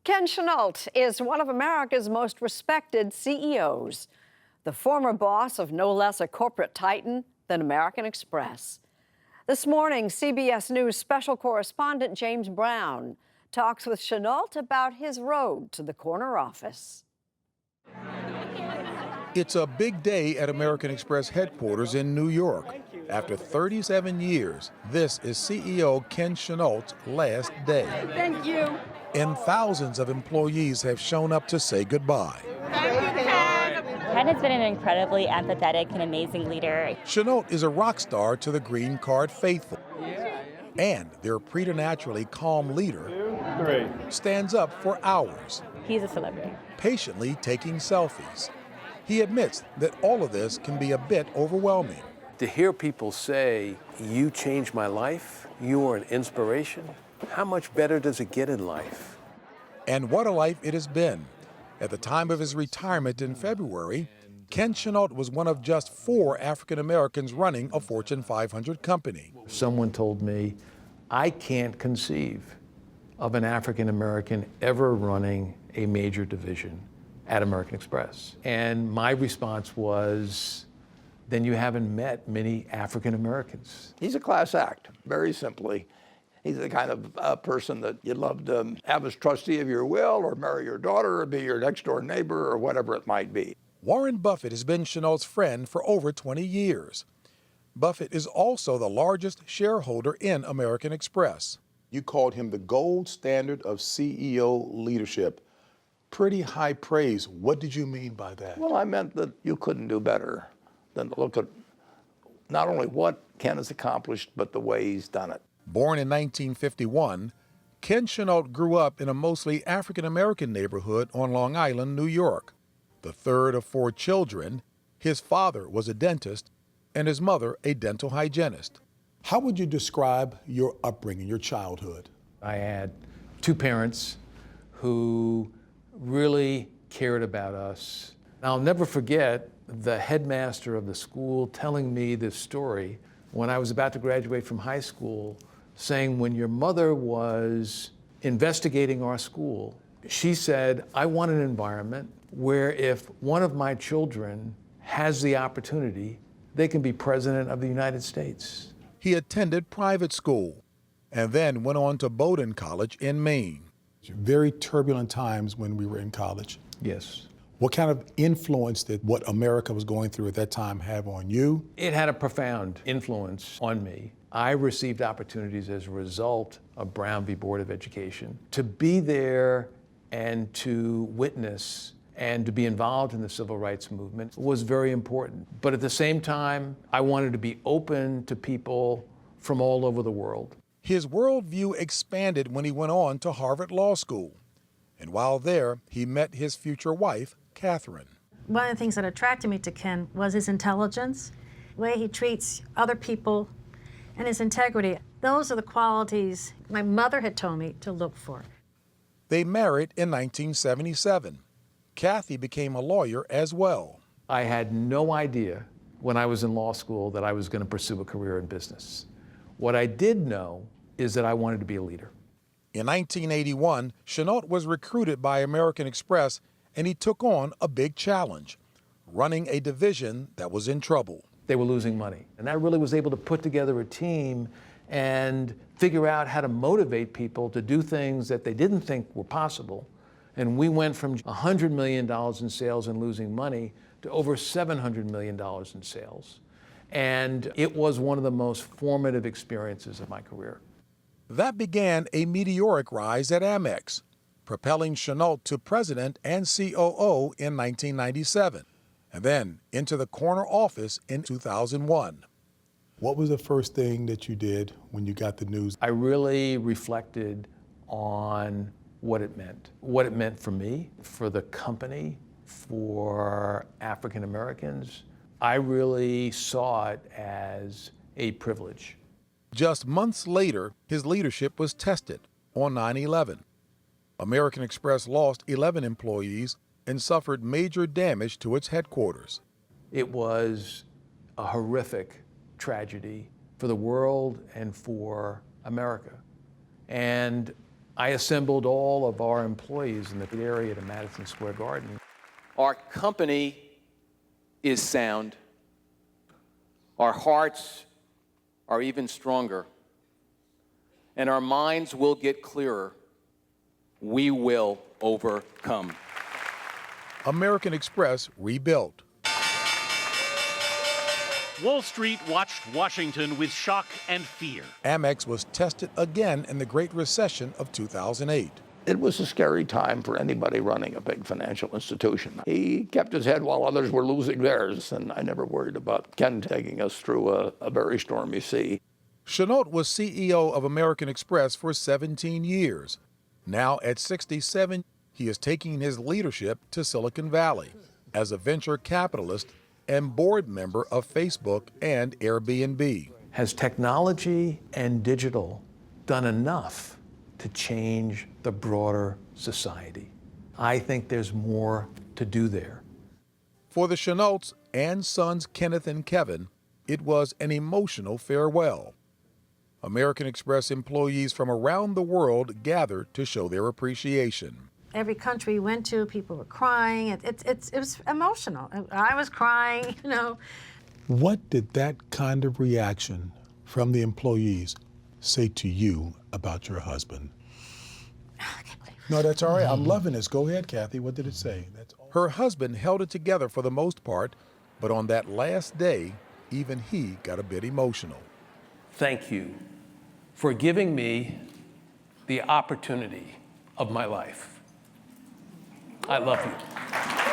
Ken Chenault is one of America's most respected CEOs, the former boss of no less a corporate titan than American Express. This morning, CBS News special correspondent James Brown talks with Chenault about his road to the corner office. It's a big day at American Express headquarters in New York. After 37 years, this is CEO Ken Chenault's last day. Thank you. And thousands of employees have shown up to say goodbye. Ken has been an incredibly empathetic and amazing leader. Chenault is a rock star to the green card faithful. And their preternaturally calm leader stands up for hours, He's a celebrity. patiently taking selfies. He admits that all of this can be a bit overwhelming. To hear people say, "You changed my life, you are an inspiration," how much better does it get in life? And what a life it has been. At the time of his retirement in February, Ken Chenault was one of just 4 African Americans running a Fortune 500 company. Someone told me, I can't conceive of an African American ever running a major division at American Express. And my response was, then you haven't met many African Americans. He's a class act, very simply. He's the kind of person that you'd love to have as trustee of your will, or marry your daughter, or be your next door neighbor, or whatever it might be. Warren Buffett has been Chenault's friend for over 20 years. Buffett is also the largest shareholder in American Express. You called him the gold standard of CEO leadership. Pretty high praise. What did you mean by that? Well, I meant that you couldn't do better than to look at not only what Ken has accomplished, but the way he's done it. Born in 1951, Ken Chenault grew up in a mostly African-American neighborhood on Long Island, New York. The third of 4 children, his father was a dentist and his mother a dental hygienist. How would you describe your upbringing, your childhood? I had 2 parents who really cared about us. I'll never forget the headmaster of the school telling me this story when I was about to graduate from high school, saying when your mother was investigating our school, she said, I want an environment where if one of my children has the opportunity, they can be president of the United States. He attended private school and then went on to Bowdoin College in Maine. Very turbulent times when we were in college. Yes. What kind of influence did what America was going through at that time have on you? It had a profound influence on me. I received opportunities as a result of Brown v. Board of Education to be there and to witness and to be involved in the civil rights movement was very important. But at the same time, I wanted to be open to people from all over the world. His worldview expanded when he went on to Harvard Law School. And while there, he met his future wife, Catherine. One of the things that attracted me to Ken was his intelligence, the way he treats other people, and his integrity. Those are the qualities my mother had told me to look for. They married in 1977. Kathy became a lawyer as well. I had no idea when I was in law school that I was going to pursue a career in business. What I did know is that I wanted to be a leader. In 1981, Chenault was recruited by American Express, and he took on a big challenge, running a division that was in trouble. They were losing money. And I really was able to put together a team and figure out how to motivate people to do things that they didn't think were possible. And we went from $100 million in sales and losing money to over $700 million in sales. And it was one of the most formative experiences of my career. That began a meteoric rise at Amex, propelling Chenault to president and COO in 1997, and then into the corner office in 2001. What was the first thing that you did when you got the news? I really reflected on what it meant for me, for the company, for African Americans. I really saw it as a privilege. Just months later, his leadership was tested on 9/11. American Express lost 11 employees and suffered major damage to its headquarters. It was a horrific tragedy for the world and for America. And I assembled all of our employees in the area to Madison Square Garden. Our company is sound. Our hearts are even stronger. And our minds will get clearer. We will overcome. American Express rebuilt. Wall Street watched Washington with shock and fear. Amex was tested again in the Great Recession of 2008. It was a scary time for anybody running a big financial institution. He kept his head while others were losing theirs, and I never worried about Ken taking us through a very stormy sea. Chenault was CEO of American Express for 17 years. Now at 67, he is taking his leadership to Silicon Valley as a venture capitalist and board member of Facebook and Airbnb. Has technology and digital done enough to change the broader society? I think there's more to do there. For the Chenaults and sons Kenneth and Kevin, it was an emotional farewell. American Express employees from around the world gathered to show their appreciation. Every country we went to, people were crying. It was emotional. I was crying, you know. What did that kind of reaction from the employees say to you about your husband? No, that's all right. I'm loving this. Go ahead, Kathy. What did it say? Her husband held it together for the most part, but on that last day, even he got a bit emotional. Thank you for giving me the opportunity of my life. I love you.